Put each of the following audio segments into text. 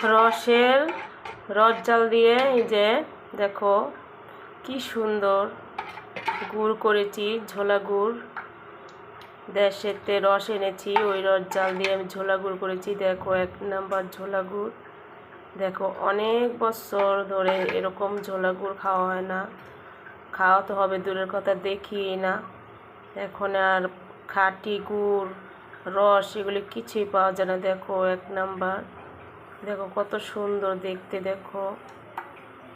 রসের রস জাল দিয়ে এই যে দেখো কি সুন্দর গুড় করেছি, ঝোলা গুড়। দেশেতে রস এনেছি, ওই রস জাল দিয়ে আমি ঝোলা গুড় করেছি। দেখো 1 নাম্বার ঝোলা গুড়। দেখো অনেক বছর ধরে এরকম ঝোলা গুড় খাওয়া হয় না, খাওয়া তো হবে দূরের কথা, দেখি না। এখন আর খাঁটি গুড় রস এগুলি কিছুই পাওয়া যায় না। দেখো 1 নাম্বার, দেখো কত সুন্দর দেখতে। দেখো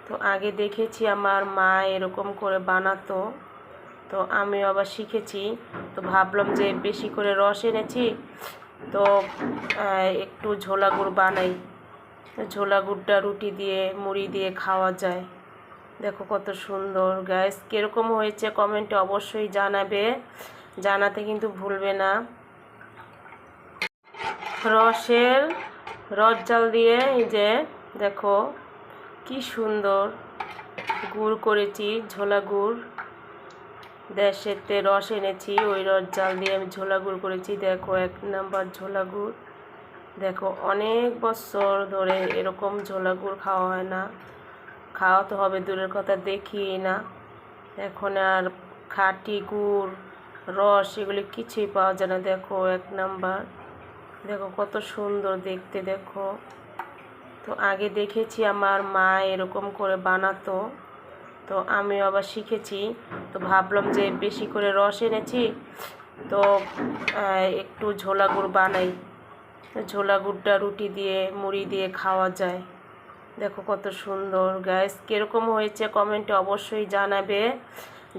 তো আগে দেখেছি আমার মা এরকম করে বানাতো, তো আমি আবার শিখেছি। তো ভাবলাম যে বেশি করে রস এনেছি, তো একটু ঝোলা গুড় বানাই। ঝোলা গুড়টা রুটি দিয়ে মুড়ি দিয়ে খাওয়া যায়। দেখো কত সুন্দর। গ্যাস কীরকম হয়েছে কমেন্টে অবশ্যই জানাবে, জানাতে কিন্তু ভুলবে না। রসের রস জাল দিয়ে এই যে দেখো কি সুন্দর গুড় করেছি, ঝোলা গুড়। দেশেতে রস এনেছি, ওই রস জাল দিয়ে আমি ঝোলা গুড় করেছি। দেখো 1 নাম্বার ঝোলা গুড়। দেখো অনেক বছর ধরে এরকম ঝোলা গুড় খাওয়া হয় না, খাওয়া তো হবে দূরের কথা, দেখি না। এখন আর খাঁটি গুড় রস এগুলি কিছুই পাওয়া যায় না। দেখো 1 নাম্বার, দেখো কত সুন্দর দেখতে। দেখো তো আগে দেখেছি আমার মা এরকম করে বানাতো, তো আমি আবার শিখেছি। তো ভাবলাম যে বেশি করে রস এনেছি, তো একটু ঝোলা গুড় বানাই। ঝোলা গুড়টা রুটি দিয়ে মুড়ি দিয়ে খাওয়া যায়। দেখো কত সুন্দর। গ্যাস কীরকম হয়েছে কমেন্টে অবশ্যই জানাবে,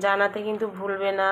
জানাতে কিন্তু ভুলবে না।